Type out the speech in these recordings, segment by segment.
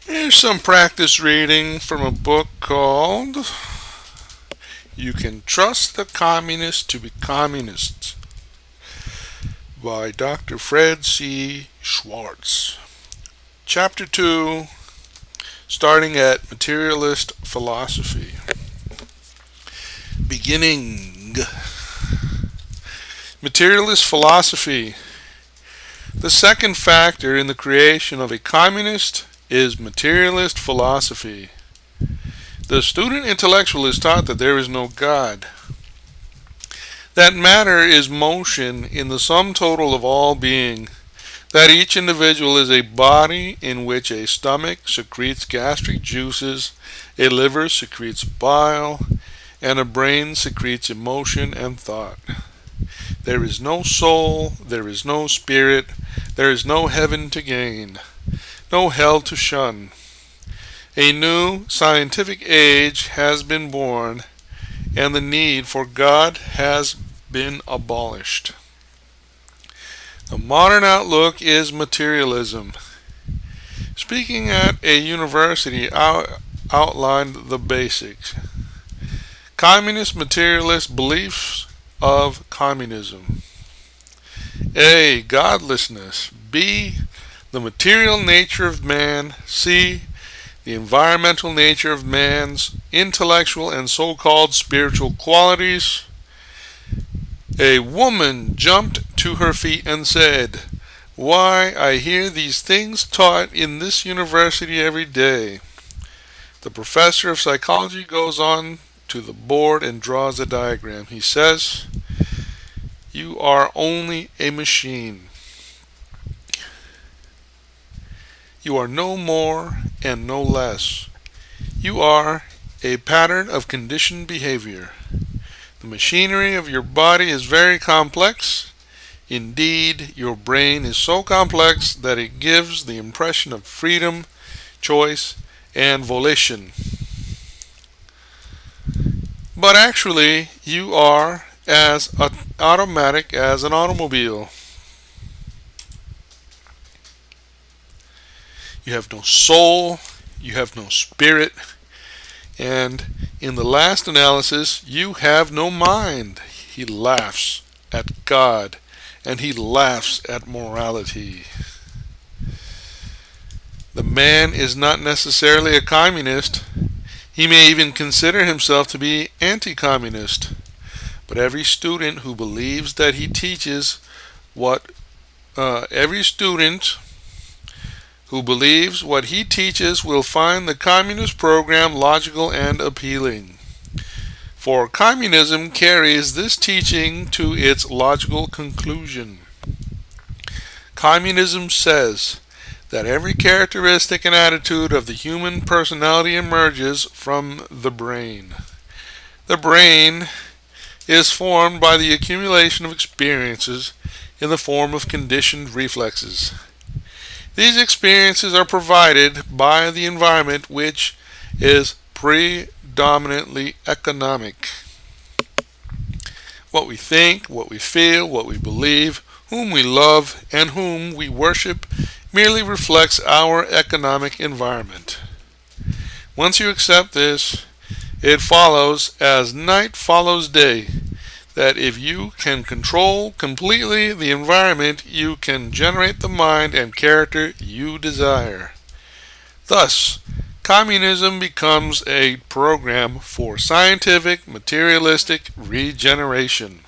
Here's some practice reading from a book called You Can Trust the Communists to Be Communists by Dr. Fred C. Swartz. Chapter 2, starting at Materialist Philosophy. Beginning. Materialist Philosophy. The second factor in the creation of a communist is materialist philosophy. The student intellectual is taught that there is no God, that matter is motion in the sum total of all being, that each individual is a body in which a stomach secretes gastric juices, a liver secretes bile, and a brain secretes emotion and thought. There is no soul, there is no spirit, there is no heaven to gain, no hell to shun. A new scientific age has been born, and the need for God has been abolished. The modern outlook is materialism. Speaking at a university, I outlined the basics. Communist materialist beliefs of communism. A. Godlessness. B. The material nature of man. C. The environmental nature of man's intellectual and so-called spiritual qualities. A woman jumped to her feet and said, "Why, I hear these things taught in this university every day." The professor of psychology goes on to the board and draws a diagram. He says, "You are only a machine. You are no more and no less. You are a pattern of conditioned behavior. The machinery of your body is very complex. Indeed, your brain is so complex that it gives the impression of freedom, choice, and volition. But actually, you are as automatic as an automobile. You have no soul, you have no spirit, and in the last analysis, you have no mind." He laughs at God, and he laughs at morality. The man is not necessarily a communist. He may even consider himself to be anti-communist. But every student who believes that he teaches what he teaches will find the communist program logical and appealing. For communism carries this teaching to its logical conclusion. Communism says that every characteristic and attitude of the human personality emerges from the brain. The brain is formed by the accumulation of experiences in the form of conditioned reflexes. These experiences are provided by the environment, which is predominantly economic. What we think, what we feel, what we believe, whom we love, and whom we worship merely reflects our economic environment. Once you accept this, it follows, as night follows day, that if you can control completely the environment, you can generate the mind and character you desire. Thus, communism becomes a program for scientific, materialistic regeneration.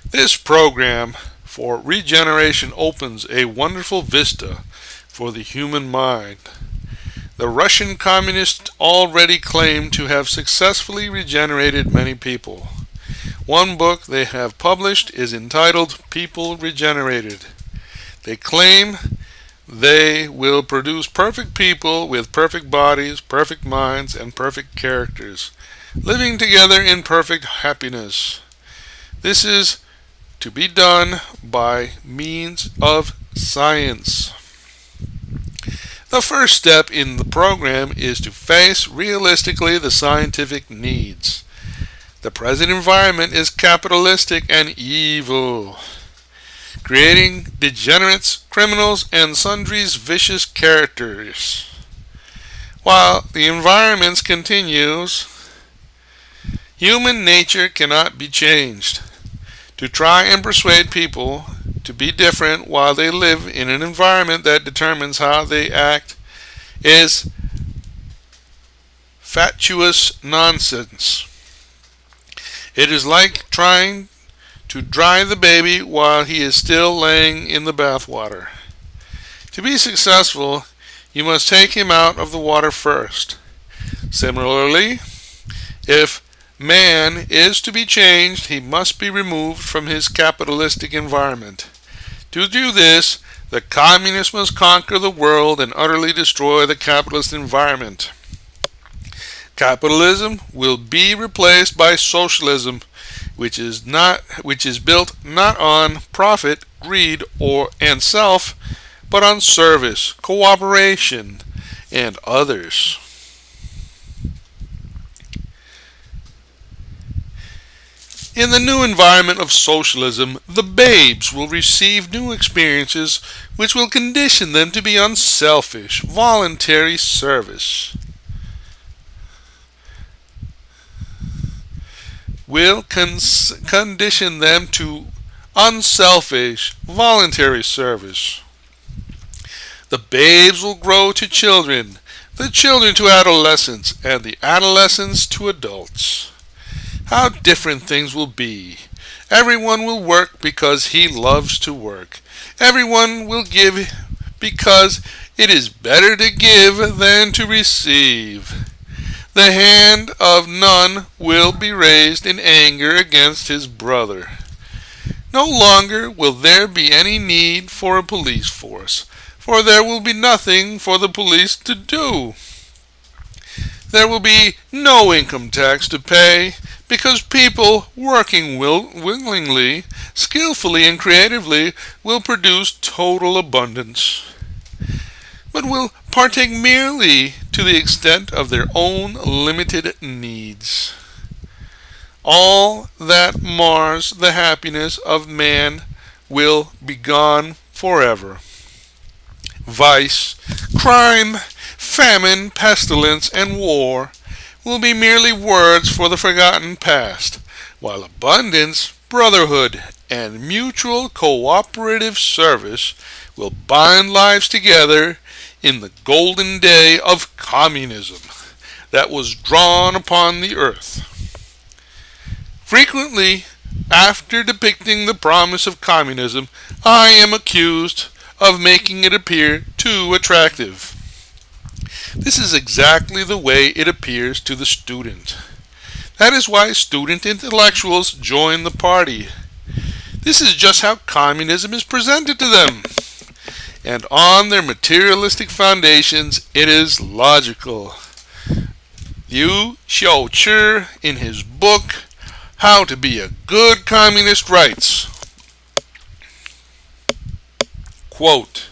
This program for regeneration opens a wonderful vista for the human mind. The Russian communists already claim to have successfully regenerated many people. One book they have published is entitled People Regenerated. They claim they will produce perfect people with perfect bodies, perfect minds, and perfect characters, living together in perfect happiness. This is to be done by means of science. The first step in the program is to face realistically the scientific needs. The present environment is capitalistic and evil. creating degenerates, criminals, and sundry vicious characters. While the environment continues, human nature cannot be changed. To try and persuade people to be different while they live in an environment that determines how they act is fatuous nonsense. It is like trying to dry the baby while he is still laying in the bathwater. To be successful, you must take him out of the water first. Similarly, if man is to be changed, he must be removed from his capitalistic environment. To do this, the communist must conquer the world and utterly destroy the capitalist environment. Capitalism will be replaced by socialism, which is built not on profit, greed, and self, but on service, cooperation, and others. In the new environment of socialism, the babes will receive new experiences which will condition them to be unselfish, voluntary service. Will condition them to unselfish, voluntary service. The babes will grow to children, the children to adolescents, and the adolescents to adults. How different things will be. Everyone will work because he loves to work. Everyone will give because it is better to give than to receive. The hand of none will be raised in anger against his brother. No longer will there be any need for a police force, for there will be nothing for the police to do. There will be no income tax to pay, because people working willingly, skillfully, and creatively will produce total abundance, but will partake merely to the extent of their own limited needs. All that mars the happiness of man will be gone forever. Vice, crime, famine, pestilence, and war will be merely words for the forgotten past, while abundance, brotherhood, and mutual cooperative service will bind lives together in the golden day of communism that was drawn upon the earth. Frequently, after depicting the promise of communism, I am accused of making it appear too attractive. This is exactly the way it appears to the student. That is why student intellectuals join the party. This is just how communism is presented to them. And on their materialistic foundations, it is logical. Liu Xiaochi, in his book, How to Be a Good Communist, writes, quote,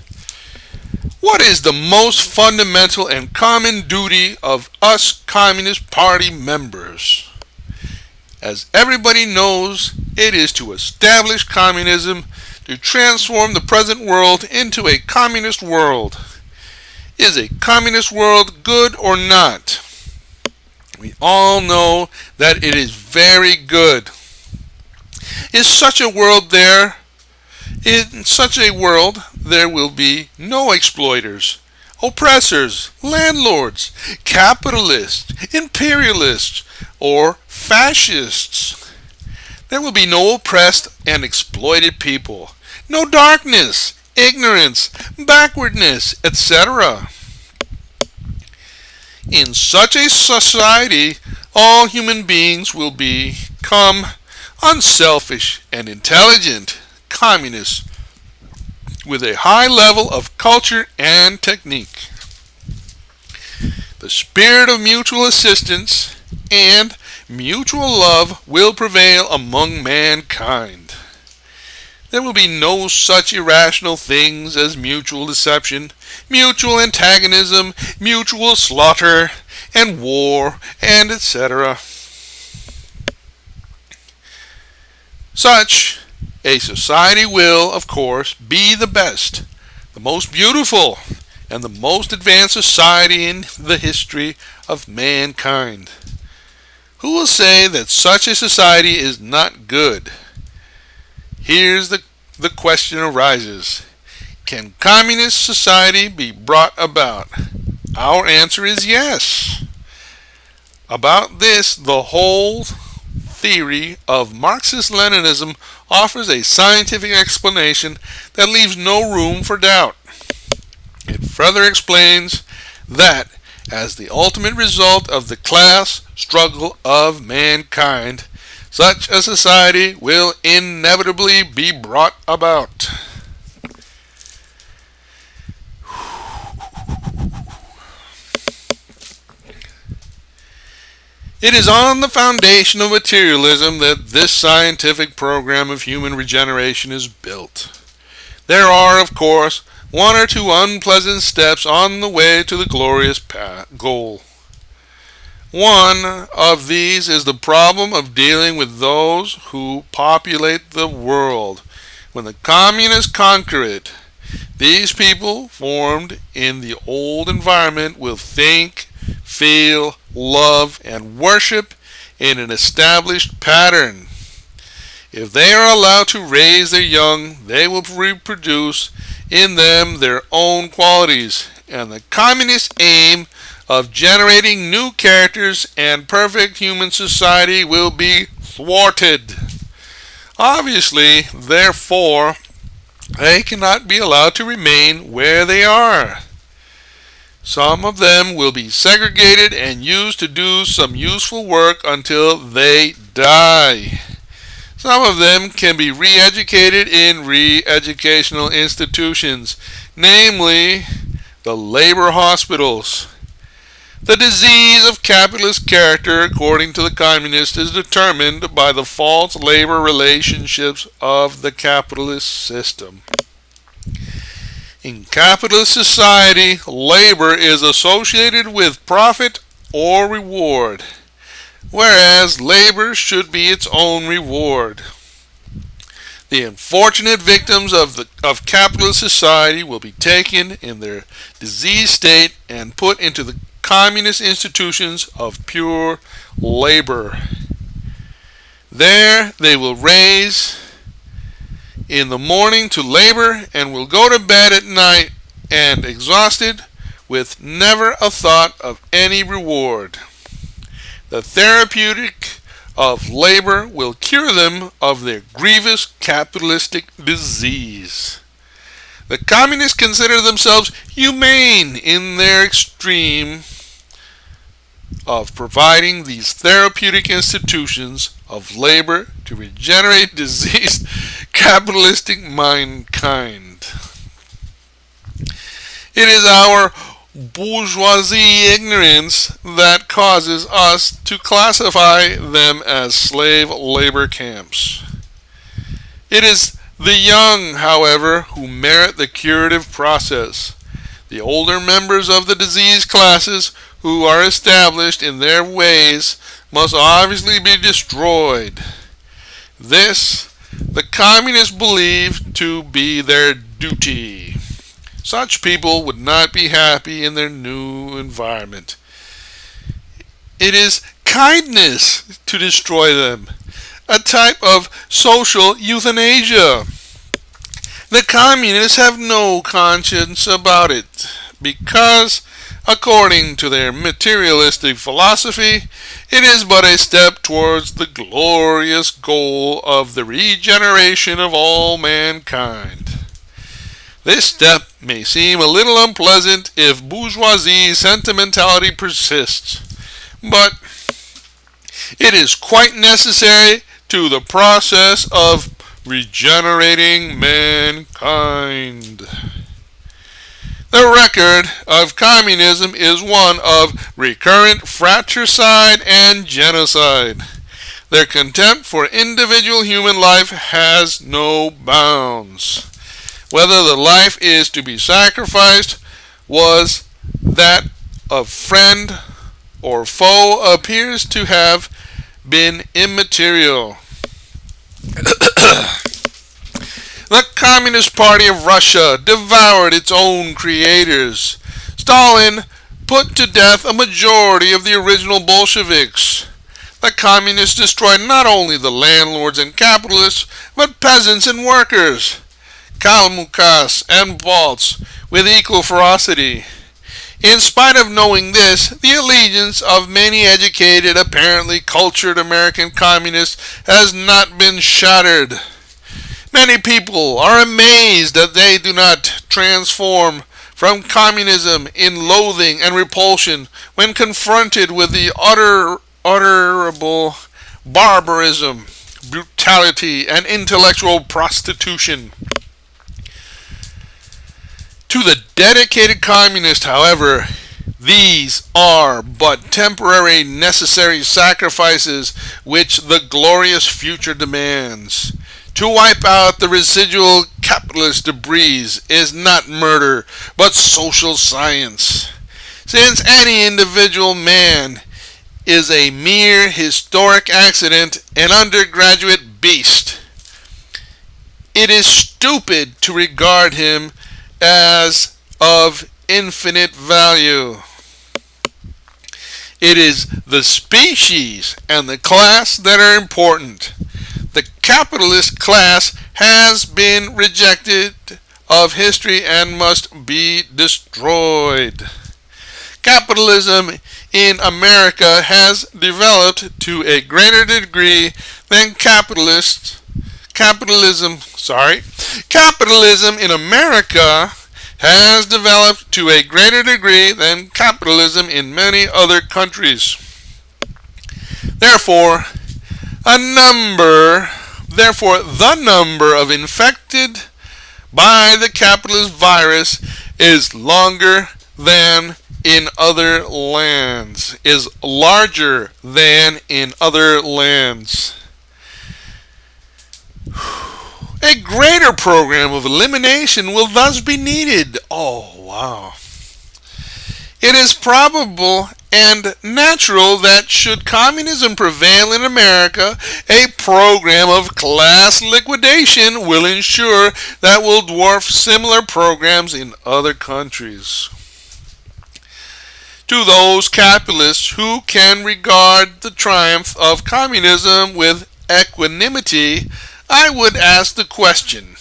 "What is the most fundamental and common duty of us Communist Party members? As everybody knows, it is to establish communism, to transform the present world into a communist world. Is a communist world good or not? We all know that it is very good. Is such a world there? In such a world, there will be no exploiters, oppressors, landlords, capitalists, imperialists, or fascists. There will be no oppressed and exploited people, no darkness, ignorance, backwardness, etc. In such a society, all human beings will become unselfish and intelligent communists with a high level of culture and technique. The spirit of mutual assistance and mutual love will prevail among mankind. There will be no such irrational things as mutual deception, mutual antagonism, mutual slaughter, and war, and etc. Such A society will, of course, be the best, the most beautiful, and the most advanced society in the history of mankind. Who will say that such a society is not good? Here's the question arises. Can communist society be brought about? Our answer is yes. About this, the whole theory of Marxist-Leninism offers a scientific explanation that leaves no room for doubt. It further explains that, as the ultimate result of the class struggle of mankind, such a society will inevitably be brought about. It is on the foundation of materialism that this scientific program of human regeneration is built. There are, of course, one or two unpleasant steps on the way to the glorious goal. One of these is the problem of dealing with those who populate the world. When the communists conquer it, these people formed in the old environment will think, feel, love, and worship in an established pattern. If they are allowed to raise their young, they will reproduce in them their own qualities, and the communist aim of generating new characters and perfect human society will be thwarted. Obviously, therefore, they cannot be allowed to remain where they are. Some of them will be segregated and used to do some useful work until they die. Some of them can be re-educated in re-educational institutions, namely the labor hospitals. The disease of capitalist character, according to the communists, is determined by the false labor relationships of the capitalist system. In capitalist society, labor is associated with profit or reward, whereas labor should be its own reward. The unfortunate victims of capitalist society will be taken in their diseased state and put into the communist institutions of pure labor. There they will rise in the morning to labor and will go to bed at night and exhausted with never a thought of any reward. The therapeutic of labor will cure them of their grievous capitalistic disease. The communists consider themselves humane in their extreme of providing these therapeutic institutions of labor to regenerate diseased capitalistic mankind. It is our bourgeoisie ignorance that causes us to classify them as slave labor camps. It is the young, however, who merit the curative process. The older members of the diseased classes who are established in their ways must obviously be destroyed. This the communists believe to be their duty. Such people would not be happy in their new environment. It is kindness to destroy them, a type of social euthanasia. The communists have no conscience about it, because, according to their materialistic philosophy, it is but a step towards the glorious goal of the regeneration of all mankind. This step may seem a little unpleasant if bourgeoisie sentimentality persists, but it is quite necessary to the process of regenerating mankind. The record of communism is one of recurrent fratricide and genocide. Their contempt for individual human life has no bounds. Whether the life is to be sacrificed was that of friend or foe appears to have been immaterial. The Communist Party of Russia devoured its own creators. Stalin put to death a majority of the original Bolsheviks. The communists destroyed not only the landlords and capitalists, but peasants and workers, Kalmukas and Balts, with equal ferocity. In spite of knowing this, the allegiance of many educated, apparently cultured American communists has not been shattered. Many people are amazed that they do not transform from communism in loathing and repulsion when confronted with the utterable barbarism, brutality, and intellectual prostitution. To the dedicated communist, however, these are but temporary necessary sacrifices which the glorious future demands. To wipe out the residual capitalist debris is not murder, but social science. Since any individual man is a mere historic accident, an undergraduate beast, it is stupid to regard him as of infinite value. It is the species and the class that are important. The capitalist class has been rejected of history and must be destroyed. Capitalism in America has developed to a greater degree than capitalism in America has developed to a greater degree than capitalism in many other countries. Therefore, the number of infected by the capitalist virus is larger than in other lands. A greater program of elimination will thus be needed. Oh, wow. It is probable and natural that should communism prevail in America, a program of class liquidation will ensure that will dwarf similar programs in other countries. To those capitalists who can regard the triumph of communism with equanimity, I would ask the question: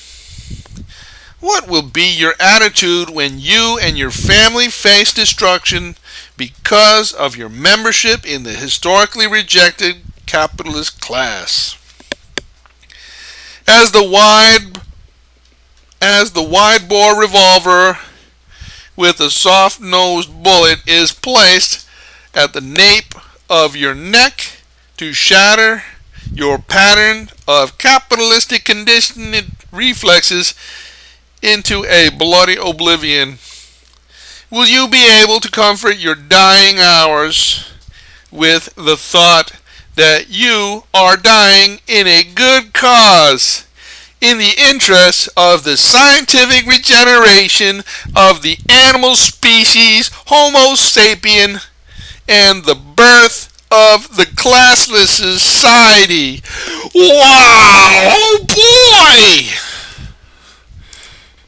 what will be your attitude when you and your family face destruction because of your membership in the historically rejected capitalist class? As the wide-bore revolver with a soft-nosed bullet is placed at the nape of your neck to shatter your pattern of capitalistic conditioned reflexes into a bloody oblivion, will you be able to comfort your dying hours with the thought that you are dying in a good cause, in the interest of the scientific regeneration of the animal species Homo sapien and the birth of the classless society? Wow! Oh boy!